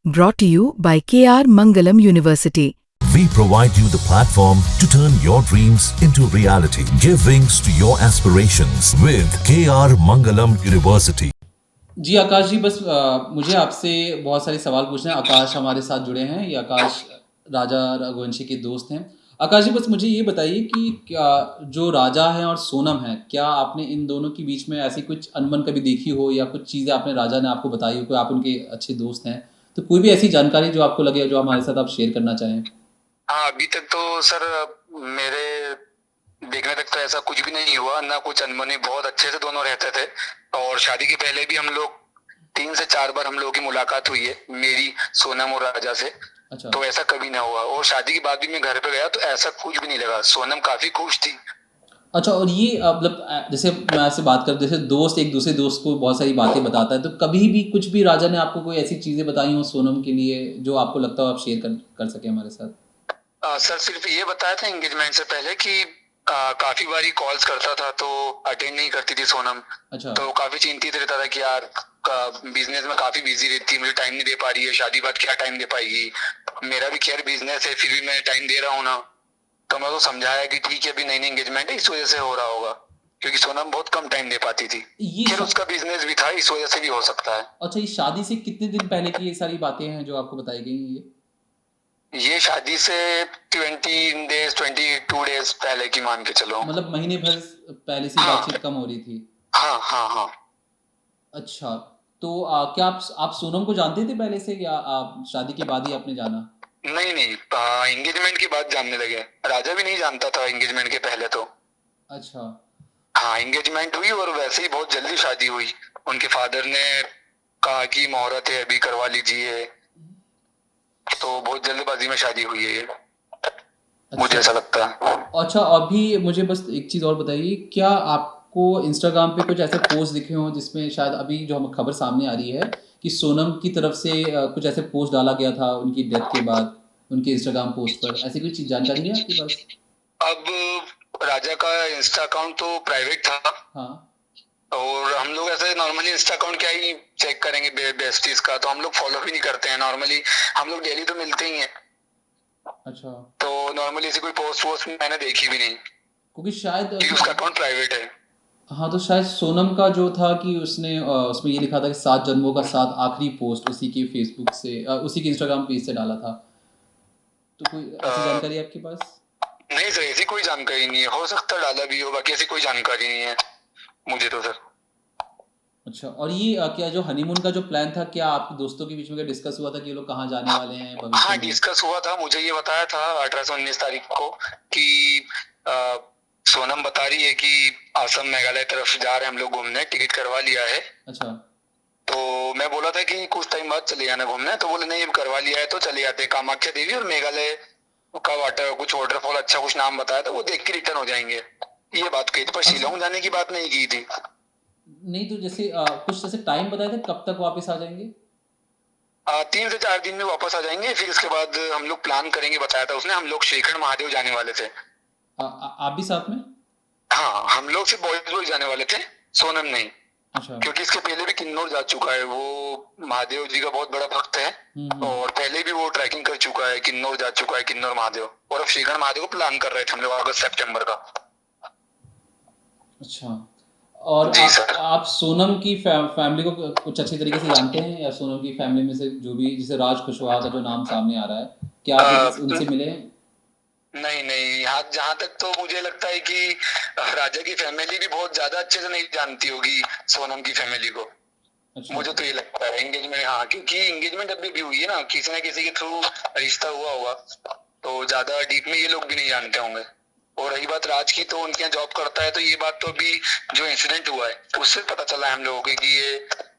Brought to you by KR Mangalam University. We provide you the platform to turn your dreams into reality. Give wings to your aspirations with KR Mangalam University. जी आकाश जी, बस मुझे आपसे बहुत सारे सवाल पूछने हैं। आकाश हमारे साथ जुड़े हैं। ये आकाश राजा रघुवंशी के दोस्त हैं। आकाश जी, बस मुझे ये बताइए कि क्या जो राजा हैं और सोनम है, क्या आपने इन दोनों के बीच में ऐसी कुछ अनबन कभी देखी हो, या कुछ चीज़ें आपने राजा ने आपको बताई हो, कोई आप उनके अच्छे दोस्त हैं, तो कोई भी ऐसी जानकारी जो आपको लगे जो हमारे साथ आप शेयर करना चाहें? हाँ, अभी तक तो सर मेरे देखने तक तो ऐसा कुछ भी नहीं हुआ, ना कुछ अनबनी, बहुत अच्छे से दोनों रहते थे। और शादी के पहले भी हम लोग 3 से 4 बार हम लोगों की मुलाकात हुई है, मेरी, सोनम और राजा से। अच्छा। तो ऐसा कभी ना हुआ। और शादी के बाद भी मैं घर पे गया तो ऐसा कुछ भी नहीं लगा। सोनम काफी खुश थी। अच्छा, और ये मतलब जैसे मैं आपसे बात कर, जैसे दोस्त एक दूसरे दोस्त को बहुत सारी बातें बताता है, तो कभी भी कुछ भी राजा ने आपको कोई ऐसी चीज़ें बताई हो सोनम के लिए जो आपको लगता हो आप शेयर कर सके हमारे साथ? सर सिर्फ ये बताया था एंगेजमेंट से पहले कि काफी बारी कॉल्स करता था तो अटेंड नहीं करती थी सोनम। अच्छा। तो काफी चिंतित रहता था कि यार बिजनेस में काफी बिजी रहती है, मुझे टाइम नहीं दे पा रही है, शादी बाद क्या टाइम दे पाएगी। मेरा भी खैर बिजनेस है, फिर भी मैं टाइम दे रहा हूँ ना। तो मैं तो समझाया कि ठीक है, अभी नई नई एंगेजमेंट है, इस वजह से हो रहा होगा, क्योंकि सोनम बहुत कम टाइम दे पाती थी। फिर उसका बिजनेस भी था, इस वजह से भी हो सकता है। अच्छा, ये शादी से कितने दिन पहले की ये सारी बातें हैं जो आपको बताई गई हैं? ये शादी से 22 डेज पहले की मान के चलो। मतलब महीने भर पहले से बातचीत कम हो रही थी? हाँ हाँ हाँ। अच्छा, तो क्या आप सोनम को जानते थे पहले से, या आप शादी के बाद ही आपने जाना? नहीं नहीं, एंगेजमेंट के बाद जानने लगे। राजा भी नहीं जानता था एंगेजमेंट के पहले तो। अच्छा। हाँ, एंगेजमेंट हुई और वैसे ही बहुत जल्दी शादी हुई। उनके फादर ने कहा कि मुहूर्त है, अभी करवा लीजिए, तो बहुत जल्दबाजी में शादी हुई है ये। अच्छा। मुझे ऐसा लगता है। अच्छा, अभी मुझे बस एक चीज़ और बताइए, क्या आपको इंस्टाग्राम पे कुछ ऐसे पोस्ट दिखे हों जिसमें शायद अभी जो हम खबर सामने आ रही है कि सोनम की तरफ से कुछ ऐसे पोस्ट डाला गया था उनकी डेथ के बाद उनके इंस्टाग्राम पोस्ट पर, ऐसी कोई चीज़ जानकारी है आपके पास? अब राजा का इंस्टा अकाउंट तो प्राइवेट था। हाँ। और हम लोग ऐसे नॉर्मली इंस्टा अकाउंट क्या ही चेक करेंगे बेस्टीज का, तो हम लोग फॉलो भी नहीं करते हैं नॉर्मली। हम लोग डेली तो मिलते ही हैं। अच्छा। तो नॉर्मली ऐसी कोई पोस्ट मैंने देखी भी नहीं, क्योंकि शायद उसका अकाउंट प्राइवेट है। हाँ, तो शायद सोनम का जो था कि उसने उसमें ये लिखा था कि 7 जन्मों का साथ, आखिरी पोस्ट उसी के फेसबुक से उसी के इंस्टाग्राम पेज से डाला था। तो कोई ऐसी जानकारी है आपके पास? नहीं सर, ऐसी कोई जानकारी नहीं है। हो सकता डाला भी हो, बाकी ऐसी कोई जानकारी नहीं है मुझे तो सर। अच्छा, और ये क्या जो हनीमून का जो प्लान था, क्या आपके दोस्तों के बीच में डिस्कस हुआ था कि ये लोग कहाँ जाने वाले हैं भविष्य हाँ, में? डिस्कस हुआ था। मुझे ये बताया था 18 से 19 तारीख को कि सोनम बता रही है कि असम मेघालय तरफ जा रहे हैं हम लोग घूमने, टिकट करवा लिया है। अच्छा। तो मैं बोला था कि कुछ टाइम बाद चले जाना घूमने, तो बोले नहीं, अब करवा लिया है तो चले जाते हैं। कामाख्या देवी और मेघालय का कुछ वाटरफॉल अच्छा कुछ नाम बताया था, वो देख के रिटर्न हो जाएंगे, ये बात कही थी। पर शिलोंग जाने की बात नहीं की थी। नहीं, तो जैसे कुछ जैसे टाइम बताया था कब तक वापस आ जाएंगे? 3 से 4 दिन में वापस आ जाएंगे। फिर इसके बाद हम लोग प्लान करेंगे, बताया था उसने। हम लोग श्रीखंड महादेव जाने वाले थे। आप भी साथ में? हाँ, हम लोग सिर्फ बॉयज जाने वाले थे, सोनम नहीं। अच्छा। क्योंकि इसके पहले भी किन्नौर जा चुका है, वो महादेव जी का बहुत बड़ा भक्त है। और पहले भी वो ट्रैकिंग कर चुका है, किन्नौर जा चुका है, किन्नौर महादेव। और अब श्रीखंड महादेव को प्लान कर रहे थे हम लोग अगस्त सितंबर का। अच्छा, और आप सोनम की फैमिली को कुछ अच्छी तरीके से जानते हैं, या सोनम की फैमिली में से जो भी, जैसे राज कुशवाहा का जो नाम सामने आ रहा है, क्या आप उनसे मिले हैं? नहीं नहीं, यहाँ जहाँ तक तो मुझे लगता है कि राजा की फैमिली भी बहुत ज्यादा अच्छे से नहीं जानती होगी सोनम की फैमिली को। अच्छा। मुझे तो ये लगता है एंगेजमेंट, हाँ, क्योंकि एंगेजमेंट अभी भी हुई है ना, किसी न किसी के थ्रू रिश्ता हुआ होगा, तो ज्यादा डीप में ये लोग भी नहीं जानते होंगे। और रही बात राज की, तो उनके यहाँ जॉब करता है, तो ये बात तो अभी जो इंसिडेंट हुआ है उससे पता चला है हम लोगों को कि ये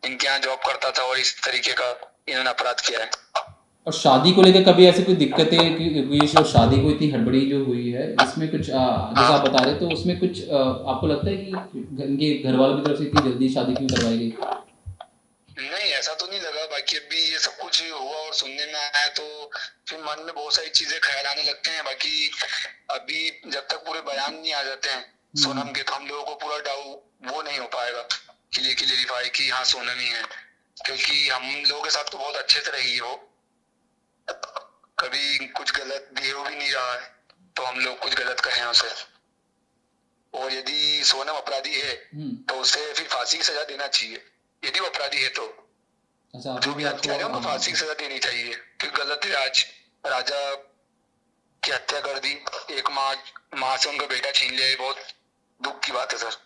इनके यहाँ जॉब करता था और इस तरीके का इन्होंने अपराध किया है। और शादी को लेकर कभी ऐसी कोई दिक्कतें कि जो शादी को इतनी हड़बड़ी जो हुई है, इसमें कुछ जैसा आप बता रहे, तो उसमें कुछ आपको लगता है कि इनके घर वालों की तरफ से इतनी जल्दी शादी क्यों करवाई गई? नहीं, ऐसा तो नहीं लगा। बाकी अभी ये सब कुछ हुआ और सुनने में आया तो फिर मन में बहुत सारी चीजें ख्याल आने लगते हैं। बाकी अभी जब तक पूरे बयान नहीं आ जाते हैं सोनम के, तो हम लोगों को पूरा डाउट वो नहीं हो पाएगा क्लियरिफाई कि हाँ सोनम ही है। क्योंकि हम लोगों के साथ तो बहुत अच्छे से रही है वो, कभी कुछ गलत बिहेव भी नहीं रहा है तो हम लोग कुछ गलत कहें उसे। और यदि सोनम अपराधी है तो उसे फिर फांसी की सजा देना चाहिए, यदि वो अपराधी है तो। अच्छा, जो भी हत्यारे हैं उनको फांसी की सजा देनी चाहिए, क्योंकि गलत है। आज राजा की हत्या कर दी, एक माँ से उनका बेटा छीन लिया, ये बहुत दुख की बात है सर।